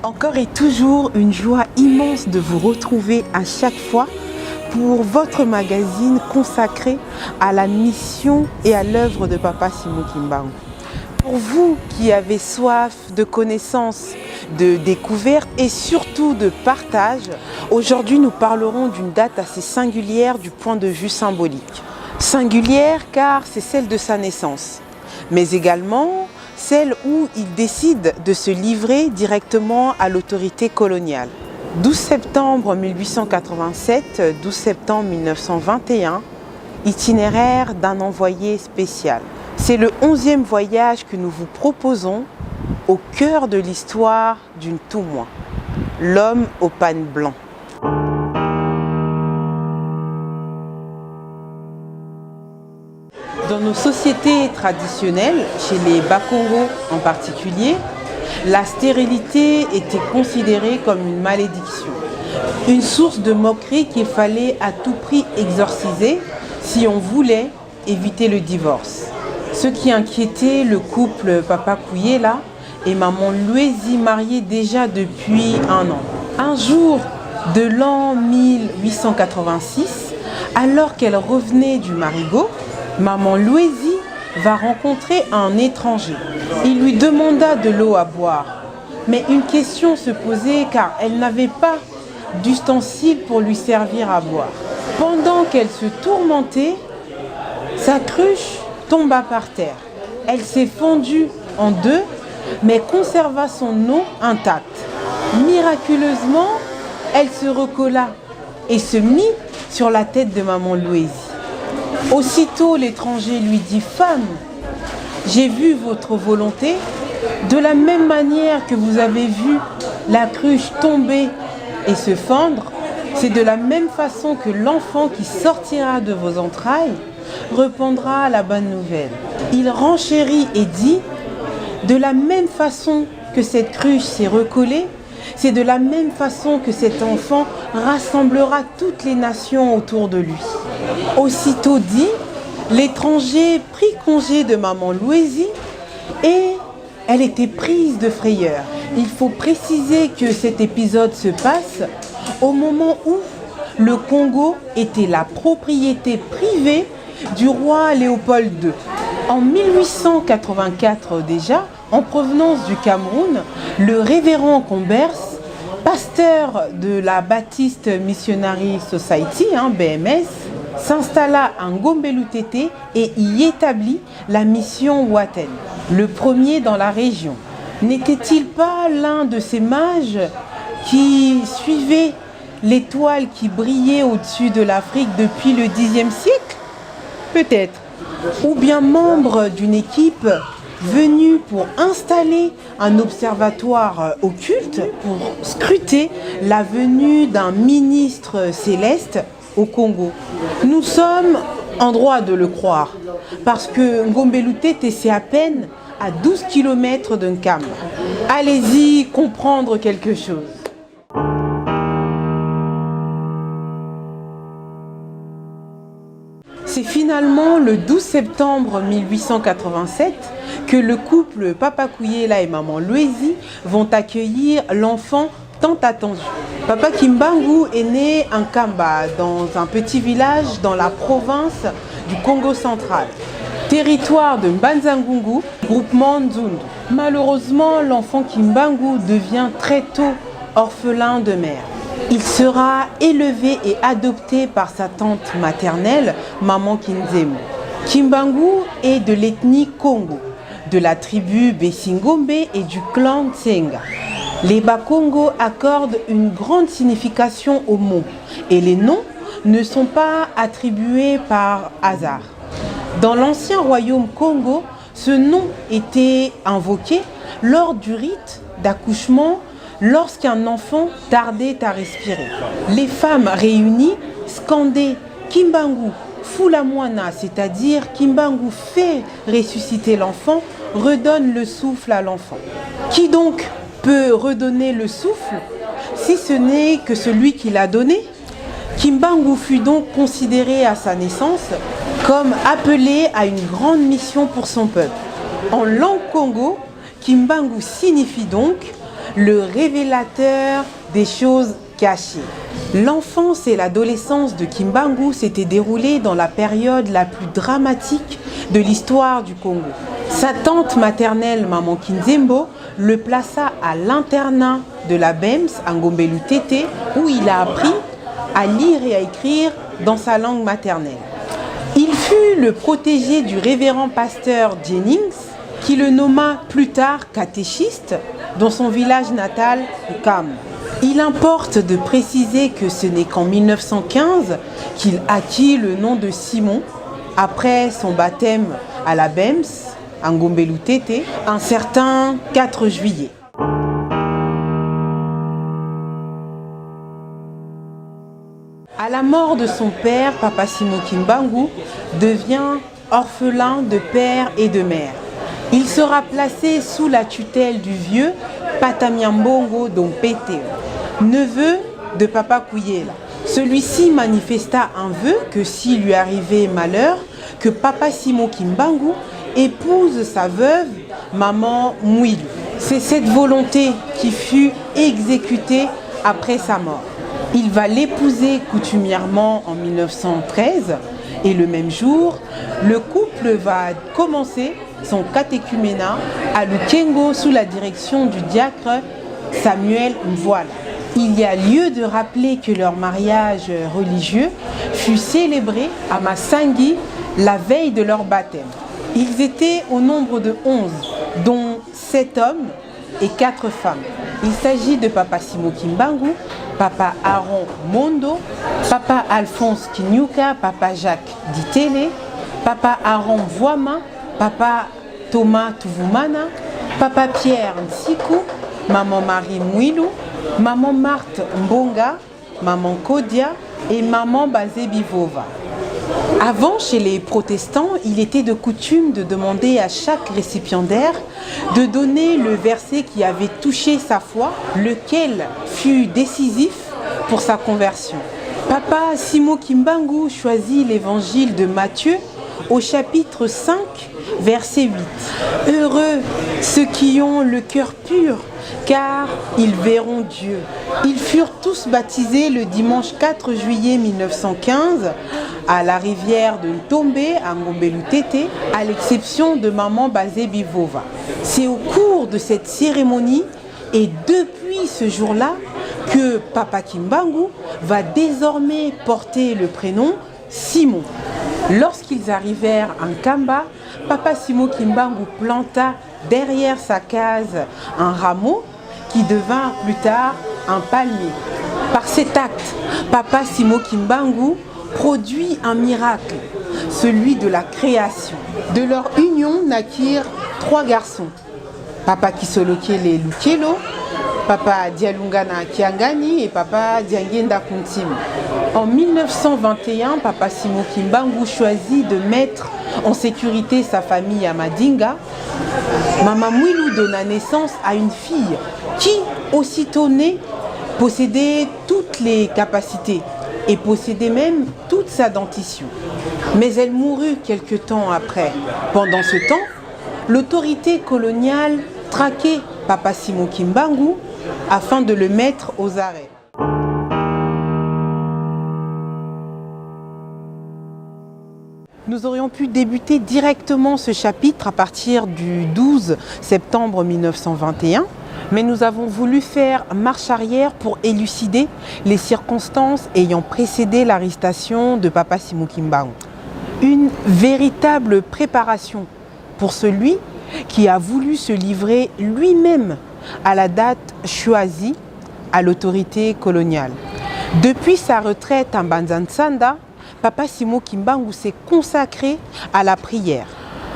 Encore et toujours une joie immense de vous retrouver à chaque fois pour votre magazine consacré à la mission et à l'œuvre de Papa Simon Kimbangu. Pour vous qui avez soif de connaissances, de découvertes et surtout de partage, aujourd'hui nous parlerons d'une date assez singulière du point de vue symbolique. Singulière car c'est celle de sa naissance, mais également celle où il décide de se livrer directement à l'autorité coloniale. 12 septembre 1887, 12 septembre 1921, itinéraire d'un envoyé spécial. C'est le 11e voyage que nous vous proposons au cœur de l'histoire d'une Toumoua, l'homme au pagne blanc. Dans nos sociétés traditionnelles, chez les Bakongo en particulier, la stérilité était considérée comme une malédiction, une source de moquerie qu'il fallait à tout prix exorciser si on voulait éviter le divorce. Ce qui inquiétait le couple Papa Kouyela et Maman Louési, mariés déjà depuis un an. Un jour de l'an 1886, alors qu'elle revenait du Marigot, Maman Louési va rencontrer un étranger. Il lui demanda de l'eau à boire. Mais une question se posait car elle n'avait pas d'ustensiles pour lui servir à boire. Pendant qu'elle se tourmentait, sa cruche tomba par terre. Elle s'est fendue en deux, mais conserva son eau intacte. Miraculeusement, elle se recolla et se mit sur la tête de Maman Louési. Aussitôt, l'étranger lui dit « Femme, j'ai vu votre volonté, de la même manière que vous avez vu la cruche tomber et se fendre, c'est de la même façon que l'enfant qui sortira de vos entrailles répandra la bonne nouvelle. » Il renchérit et dit « De la même façon que cette cruche s'est recollée, c'est de la même façon que cet enfant rassemblera toutes les nations autour de lui. » Aussitôt dit, l'étranger prit congé de Maman Louési et elle était prise de frayeur. Il faut préciser que cet épisode se passe au moment où le Congo était la propriété privée du roi Léopold II. En 1884 déjà, en provenance du Cameroun, le révérend Combers, pasteur de la Baptist Missionary Society, BMS, s'installa à Ngombe-Lutete et y établit la mission Waten, le premier dans la région. N'était-il pas l'un de ces mages qui suivaient l'étoile qui brillait au-dessus de l'Afrique depuis le Xe siècle? Peut-être. Ou bien membre d'une équipe venue pour installer un observatoire occulte pour scruter la venue d'un ministre céleste au Congo. Nous sommes en droit de le croire, parce que Ngombe-Lutete, c'est à peine à 12 km d'un Nkamba. Allez-y comprendre quelque chose. C'est finalement le 12 septembre 1887 que le couple Papa Kouyela et Maman Louési vont accueillir l'enfant tant attendu. Papa Kimbangu est né à Nkamba, dans un petit village dans la province du Congo central, territoire de Mbanza-Ngungu, groupement Nzundu. Malheureusement, l'enfant Kimbangu devient très tôt orphelin de mère. Il sera élevé et adopté par sa tante maternelle, Maman Kinzemu. Kimbangu est de l'ethnie Congo, de la tribu Besingombe et du clan Tsenga. Les Bakongo accordent une grande signification aux mots et les noms ne sont pas attribués par hasard. Dans l'ancien royaume Congo, ce nom était invoqué lors du rite d'accouchement lorsqu'un enfant tardait à respirer. Les femmes réunies scandaient Kimbangu Fulamwana, c'est-à-dire Kimbangu fait ressusciter l'enfant, redonne le souffle à l'enfant. Qui donc peut redonner le souffle si ce n'est que celui qui l'a donné? Kimbangu fut donc considéré à sa naissance comme appelé à une grande mission pour son peuple. En langue Congo, Kimbangu signifie donc le révélateur des choses cachées. L'enfance et l'adolescence de Kimbangu s'étaient déroulées dans la période la plus dramatique de l'histoire du Congo. Sa tante maternelle, Maman Kinzembo, le plaça à l'internat de la BEMS à Ngombelu Tété, où il a appris à lire et à écrire dans sa langue maternelle. Il fut le protégé du révérend pasteur Jennings, qui le nomma plus tard catéchiste dans son village natal, Nkam. Il importe de préciser que ce n'est qu'en 1915 qu'il acquit le nom de Simon, après son baptême à la BEMS, à Ngombelu Tété, un certain 4 juillet. À la mort de son père, Papa Simon Kimbangu devient orphelin de père et de mère. Il sera placé sous la tutelle du vieux Patamiambongo Dompete, neveu de Papa Kouyela. Celui-ci manifesta un vœu que s'il lui arrivait malheur, que Papa Simon Kimbangu épouse sa veuve, Maman Mouilou. C'est cette volonté qui fut exécutée après sa mort. Il va l'épouser coutumièrement en 1913 et le même jour, le couple va commencer son catéchuménat à Lukengo sous la direction du diacre Samuel Mvoila. Il y a lieu de rappeler que leur mariage religieux fut célébré à Massangi la veille de leur baptême. Ils étaient au nombre de 11, dont 7 hommes et 4 femmes. Il s'agit de Papa Simon Kimbangu, Papa Aaron Mondo, Papa Alphonse Kinyuka, Papa Jacques Ditele, Papa Aaron Voima, Papa Thomas Tuvumana, Papa Pierre Nsiku, Maman Marie Mouilou, Maman Marthe Mbonga, Maman Kodia et Maman Bazebivova. Avant, chez les protestants, il était de coutume de demander à chaque récipiendaire de donner le verset qui avait touché sa foi, lequel fut décisif pour sa conversion. Papa Simon Kimbangu choisit l'évangile de Matthieu au chapitre 5, verset 8. Heureux ceux qui ont le cœur pur, car ils verront Dieu. Ils furent tous baptisés le dimanche 4 juillet 1915 à la rivière de Ntombé, à Ngombelu Tété, à l'exception de Maman Bazebivova. C'est au cours de cette cérémonie et depuis ce jour-là que Papa Kimbangu va désormais porter le prénom Simon. Lorsqu'ils arrivèrent en Kamba, Papa Simon Kimbangu planta derrière sa case un rameau qui devint plus tard un palmier. Par cet acte, Papa Simon Kimbangu produit un miracle, celui de la création. De leur union naquirent 3 garçons. Papa Kisolokele Lukelo, Papa Dialungana Kiangani et Papa Diangenda Kuntim. En 1921, Papa Simon Kimbangu choisit de mettre en sécurité sa famille à Madinga. Maman Mouilou donna naissance à une fille qui, aussitôt née, possédait toutes les capacités et possédait même toute sa dentition. Mais elle mourut quelque temps après. Pendant ce temps, l'autorité coloniale traquait Papa Simon Kimbangu afin de le mettre aux arrêts. Nous aurions pu débuter directement ce chapitre à partir du 12 septembre 1921, mais nous avons voulu faire marche arrière pour élucider les circonstances ayant précédé l'arrestation de Papa Simon Kimbangu. Une véritable préparation pour celui qui a voulu se livrer lui-même à la date choisie à l'autorité coloniale. Depuis sa retraite en Banzansanda, Papa Simon Kimbangu s'est consacré à la prière.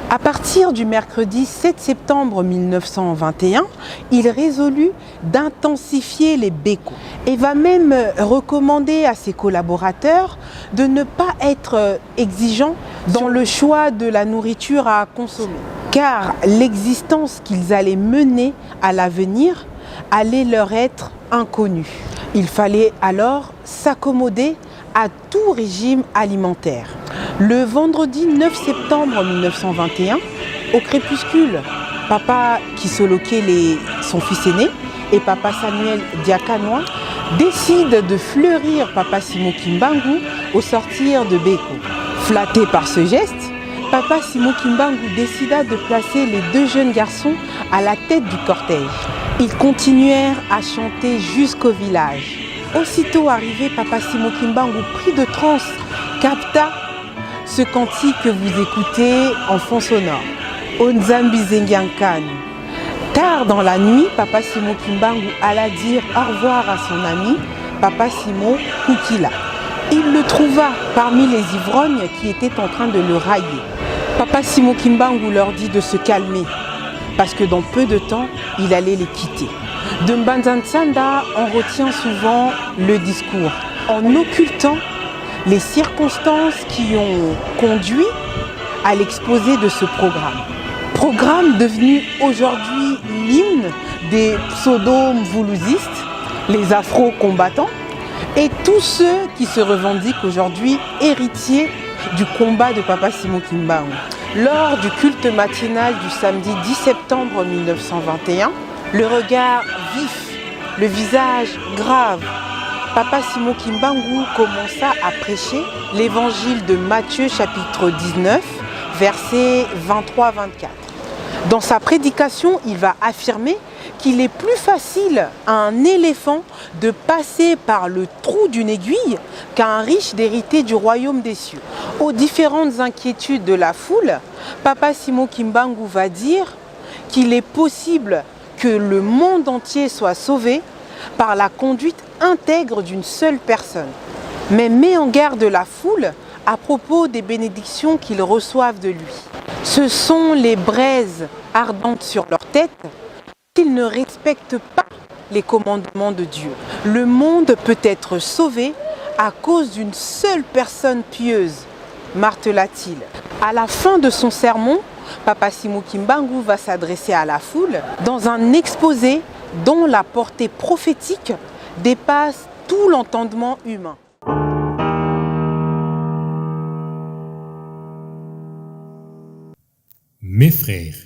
À partir du mercredi 7 septembre 1921, il résolut d'intensifier les bécos et va même recommander à ses collaborateurs de ne pas être exigeants dans le choix de la nourriture à consommer, car l'existence qu'ils allaient mener à l'avenir allait leur être inconnue. Il fallait alors s'accommoder à tout régime alimentaire. Le vendredi 9 septembre 1921, au crépuscule, Papa Kisolokele, son fils aîné, et Papa Samuel Diakanoa décident de fleurir Papa Simon Kimbangu au sortir de Beko. Flatté par ce geste, Papa Simon Kimbangu décida de placer les deux jeunes garçons à la tête du cortège. Ils continuèrent à chanter jusqu'au village. Aussitôt arrivé, Papa Simon Kimbangu, pris de transe, capta ce cantique que vous écoutez en fond sonore. Onzambi Zengiankani. Tard dans la nuit, Papa Simon Kimbangu alla dire au revoir à son ami, Papa Simon Kukila. Il le trouva parmi les ivrognes qui étaient en train de le railler. Papa Simon Kimbangu leur dit de se calmer, parce que dans peu de temps, il allait les quitter. De Mbanza-Ntsanda, on retient souvent le discours, en occultant les circonstances qui ont conduit à l'exposé de ce programme. Programme devenu aujourd'hui l'hymne des pseudo-mvoulouzistes, les afro-combattants, et tous ceux qui se revendiquent aujourd'hui héritiers du combat de Papa Simon Kimbangu. Lors du culte matinal du samedi 10 septembre 1921, le regard vif, le visage grave, Papa Simon Kimbangu commença à prêcher l'évangile de Matthieu chapitre 19, versets 23-24. Dans sa prédication, il va affirmer qu'il est plus facile à un éléphant de passer par le trou d'une aiguille qu'à un riche d'hériter du royaume des cieux. Aux différentes inquiétudes de la foule, Papa Simon Kimbangu va dire qu'il est possible que le monde entier soit sauvé par la conduite intègre d'une seule personne. Mais met en garde la foule à propos des bénédictions qu'ils reçoivent de lui. Ce sont les braises ardentes sur leur tête qu'ils ne respectent pas les commandements de Dieu. Le monde peut être sauvé à cause d'une seule personne pieuse, martela-t-il. À la fin de son sermon, Papa Simon Kimbangu va s'adresser à la foule dans un exposé dont la portée prophétique dépasse tout l'entendement humain. Mes frères,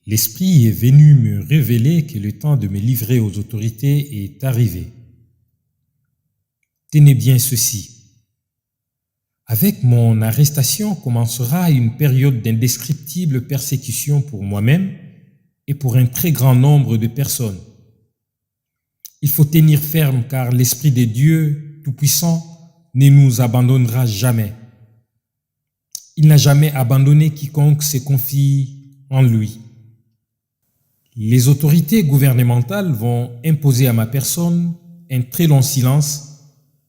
l'Esprit est venu me révéler que le temps de me livrer aux autorités est arrivé. Tenez bien ceci. Avec mon arrestation commencera une période d'indescriptible persécution pour moi-même et pour un très grand nombre de personnes. Il faut tenir ferme car l'Esprit de Dieu Tout-Puissant ne nous abandonnera jamais. Il n'a jamais abandonné quiconque se confie en lui. Les autorités gouvernementales vont imposer à ma personne un très long silence,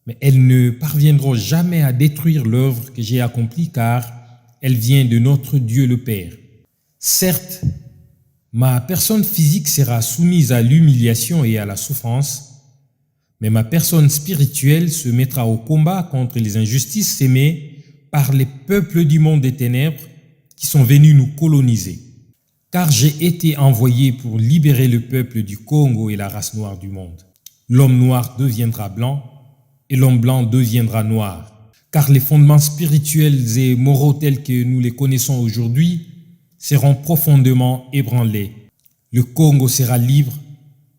mais elles ne parviendront jamais à détruire l'œuvre que j'ai accomplie car elle vient de notre Dieu le Père. Certes, ma personne physique sera soumise à l'humiliation et à la souffrance, mais ma personne spirituelle se mettra au combat contre les injustices sémées par les peuples du monde des ténèbres qui sont venus nous coloniser. Car j'ai été envoyé pour libérer le peuple du Congo et la race noire du monde. L'homme noir deviendra blanc et l'homme blanc deviendra noir. Car les fondements spirituels et moraux tels que nous les connaissons aujourd'hui seront profondément ébranlés. Le Congo sera libre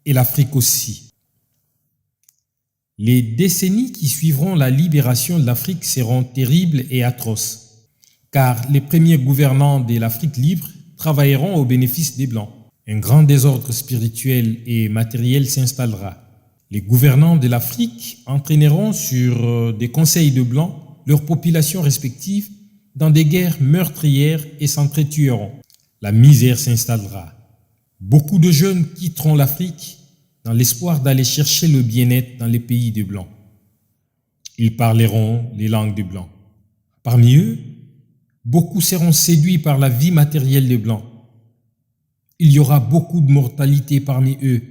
et l'Afrique aussi. Les décennies qui suivront la libération de l'Afrique seront terribles et atroces, car les premiers gouvernants de l'Afrique libre travailleront au bénéfice des Blancs. Un grand désordre spirituel et matériel s'installera. Les gouvernants de l'Afrique entraîneront sur des conseils de Blancs leurs populations respectives dans des guerres meurtrières et s'entretueront. La misère s'installera. Beaucoup de jeunes quitteront l'Afrique dans l'espoir d'aller chercher le bien-être dans les pays des Blancs. Ils parleront les langues des Blancs. Parmi eux, beaucoup seront séduits par la vie matérielle des Blancs. Il y aura beaucoup de mortalité parmi eux,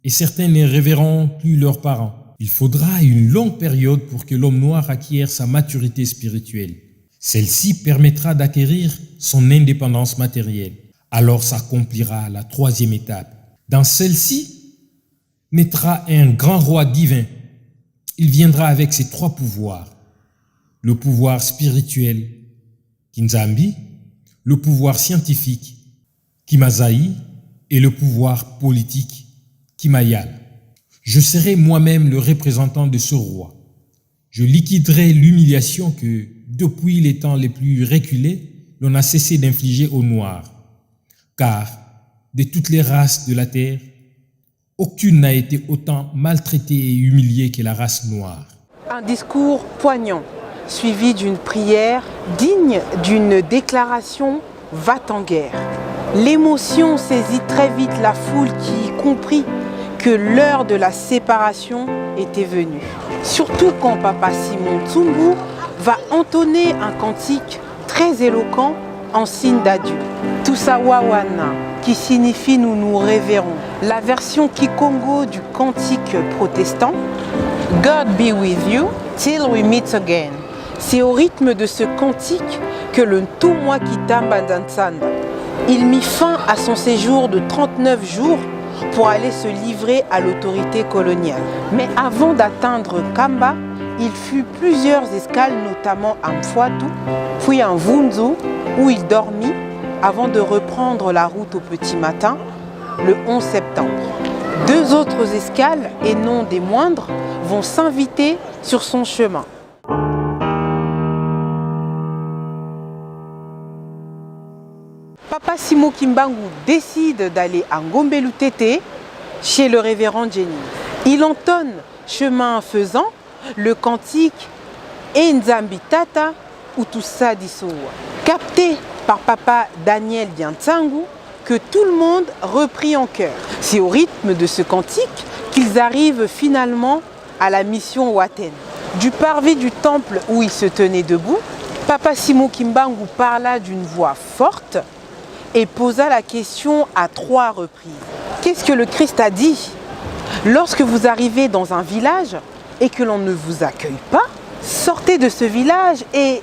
et certains ne reverront plus leurs parents. Il faudra une longue période pour que l'homme noir acquiert sa maturité spirituelle. Celle-ci permettra d'acquérir son indépendance matérielle. Alors s'accomplira la troisième étape. Dans celle-ci, naîtra un grand roi divin. Il viendra avec ses trois pouvoirs. Le pouvoir spirituel, Kinzambi, le pouvoir scientifique, Kimazai, et le pouvoir politique, Kimayala. Je serai moi-même le représentant de ce roi. Je liquiderai l'humiliation que, depuis les temps les plus reculés, l'on a cessé d'infliger aux Noirs. Car, de toutes les races de la terre, aucune n'a été autant maltraitée et humiliée que la race noire. Un discours poignant, suivi d'une prière digne d'une déclaration va-t-en-guerre. L'émotion saisit très vite la foule qui comprit que l'heure de la séparation était venue. Surtout quand Papa Simon Tsungu va entonner un cantique très éloquent en signe d'adieu. Tusawawana, qui signifie nous nous révérons. La version Kikongo du cantique protestant, God be with you till we meet again. C'est au rythme de ce cantique que le Ntumwa Kitamba Dansanda, il mit fin à son séjour de 39 jours pour aller se livrer à l'autorité coloniale. Mais avant d'atteindre Kamba, il fut plusieurs escales, notamment à Mfwatu, puis à Mvunzu, où il dormit avant de reprendre la route au petit matin, le 11 septembre. 2 autres escales, et non des moindres, vont s'inviter sur son chemin. Papa Simon Kimbangu décide d'aller à Ngombelu Tété chez le révérend Jennings. Il entonne, chemin faisant, le cantique Enzambi Tata Utusa Disowa, capté par Papa Daniel Biantsangu, que tout le monde reprit en chœur. C'est au rythme de ce cantique qu'ils arrivent finalement à la mission Waten. Du parvis du temple où il se tenait debout, Papa Simon Kimbangu parla d'une voix forte et posa la question à 3 reprises. Qu'est-ce que le Christ a dit? Lorsque vous arrivez dans un village et que l'on ne vous accueille pas, sortez de ce village et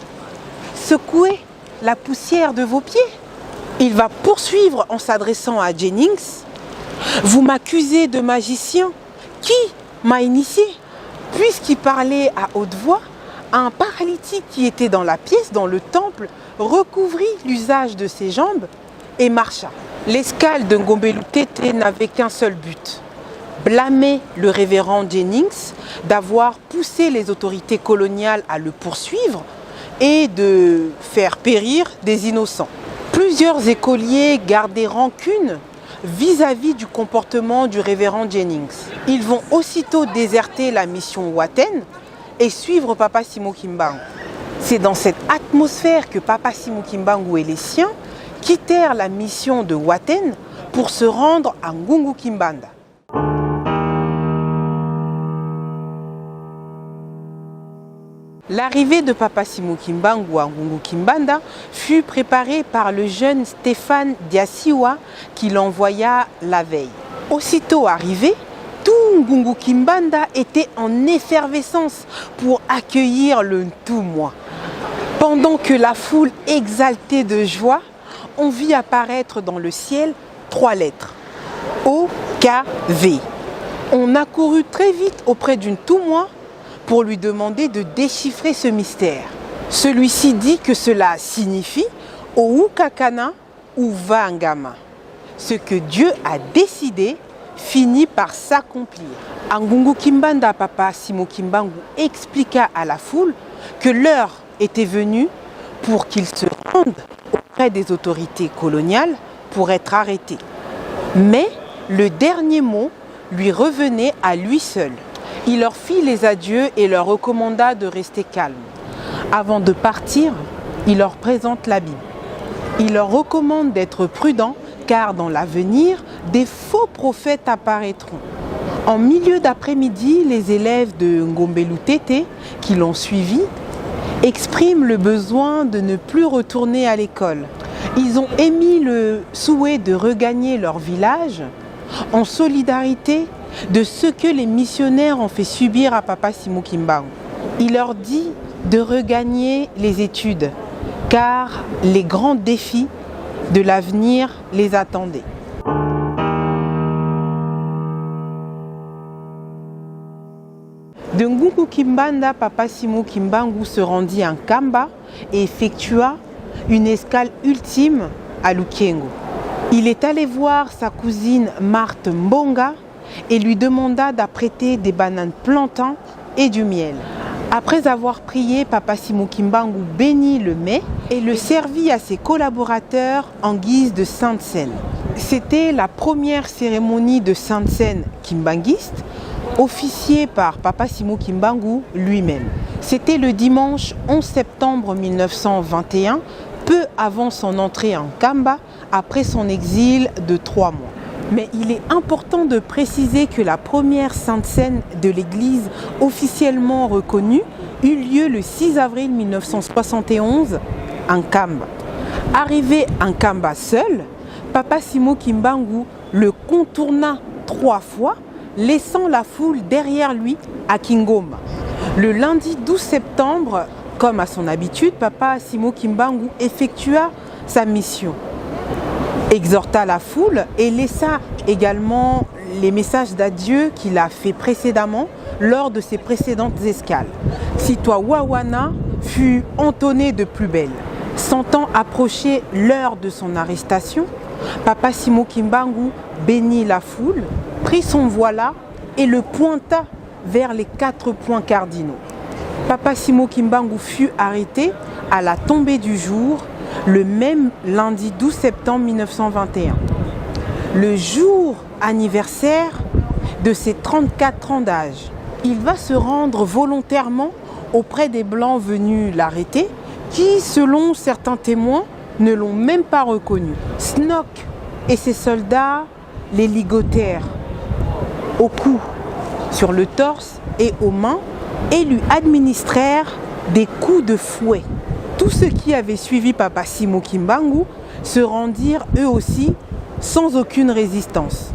secouez la poussière de vos pieds. Il va poursuivre en s'adressant à Jennings. Vous m'accusez de magicien. Qui m'a initié? Puisqu'il parlait à haute voix, un paralytique qui était dans la pièce, dans le temple, recouvrit l'usage de ses jambes et marcha. L'escale de Ngombelu Tété n'avait qu'un seul but: blâmer le révérend Jennings d'avoir poussé les autorités coloniales à le poursuivre et de faire périr des innocents. Plusieurs écoliers gardaient rancune vis-à-vis du comportement du révérend Jennings. Ils vont aussitôt déserter la mission Waten et suivre Papa Simon Kimbangu. C'est dans cette atmosphère que Papa Simon Kimbangu et les siens quittèrent la mission de Waten pour se rendre à Ngungu Kimbanda. L'arrivée de Papa Simon Kimbangu à Ngungu Kimbanda fut préparée par le jeune Stéphane Diasiwa qui l'envoya la veille. Aussitôt arrivé, tout Ngungu Kimbanda était en effervescence pour accueillir le Ntumwa. Pendant que la foule exaltait de joie, on vit apparaître dans le ciel 3 lettres: OKV. On accourut très vite auprès du Ntumwa pour lui demander de déchiffrer ce mystère. Celui-ci dit que cela signifie Oukakana ou Vangama. Ce que Dieu a décidé finit par s'accomplir. À Ngungu Kimbanda, Papa Simon Kimbangu expliqua à la foule que l'heure était venue pour qu'il se rende auprès des autorités coloniales pour être arrêté. Mais le dernier mot lui revenait à lui seul. Il leur fit les adieux et leur recommanda de rester calmes. Avant de partir, il leur présente la Bible. Il leur recommande d'être prudents car dans l'avenir, des faux prophètes apparaîtront. En milieu d'après-midi, les élèves de Ngombelu Tété qui l'ont suivi expriment le besoin de ne plus retourner à l'école. Ils ont émis le souhait de regagner leur village en solidarité de ce que les missionnaires ont fait subir à Papa Simon Kimbangu. Il leur dit de regagner les études, car les grands défis de l'avenir les attendaient. De Ngungu Kimbanda, Papa Simon Kimbangu se rendit à Kamba et effectua une escale ultime à Lukengo. Il est allé voir sa cousine Marthe Mbonga et lui demanda d'apprêter des bananes plantains et du miel. Après avoir prié, Papa Simo Kimbangu bénit le mets et le servit à ses collaborateurs en guise de Sainte Seine. C'était la première cérémonie de Sainte Seine kimbanguiste, officiée par Papa Simo Kimbangu lui-même. C'était le dimanche 11 septembre 1921, peu avant son entrée en Kamba, après son exil de 3 mois. Mais il est important de préciser que la première Sainte Seine de l'Église officiellement reconnue eut lieu le 6 avril 1971 en Kamba. Arrivé en Kamba seul, Papa Simo Kimbangu le contourna 3 fois, laissant la foule derrière lui à Kingoma. Le lundi 12 septembre, comme à son habitude, Papa Simo Kimbangu effectua sa mission, exhorta la foule et laissa également les messages d'adieu qu'il a fait précédemment lors de ses précédentes escales. Sitwa Wawana fut entonné de plus belle. Sentant approcher l'heure de son arrestation, Papa Simo Kimbangu bénit la foule, prit son voila et le pointa vers les 4 points cardinaux. Papa Simo Kimbangu fut arrêté à la tombée du jour, le même lundi 12 septembre 1921. Le jour anniversaire de ses 34 ans d'âge, il va se rendre volontairement auprès des Blancs venus l'arrêter, qui, selon certains témoins, ne l'ont même pas reconnu. Snock et ses soldats les ligotèrent au cou, sur le torse et aux mains et lui administrèrent des coups de fouet. Tous ceux qui avaient suivi Papa Simo Kimbangu se rendirent eux aussi sans aucune résistance.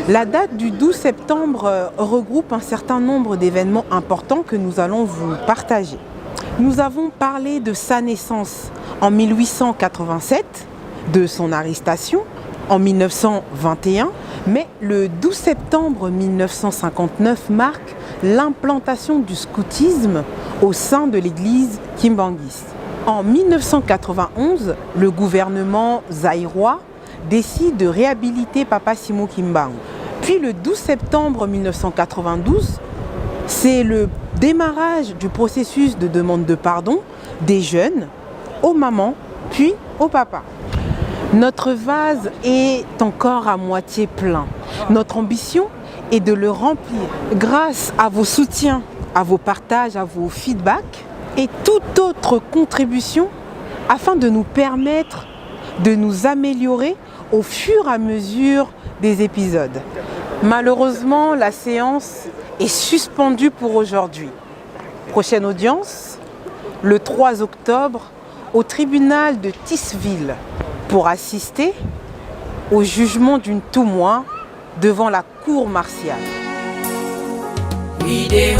La date du 12 septembre regroupe un certain nombre d'événements importants que nous allons vous partager. Nous avons parlé de sa naissance en 1887, de son arrestation en 1921, mais le 12 septembre 1959 marque l'implantation du scoutisme au sein de l'église kimbanguiste. En 1991, le gouvernement zaïrois décide de réhabiliter Papa Simo Kimbangu. Puis le 12 septembre 1992, c'est le démarrage du processus de demande de pardon des jeunes aux mamans, puis au papa. Notre vase est encore à moitié plein. Notre ambition est de le remplir grâce à vos soutiens, à vos partages, à vos feedbacks et toute autre contribution afin de nous permettre de nous améliorer au fur et à mesure des épisodes. Malheureusement, la séance est suspendue pour aujourd'hui. Prochaine audience, le 3 octobre, au tribunal de Tisville pour assister au jugement d'une Toumoua devant la cour martiale. Vidéo,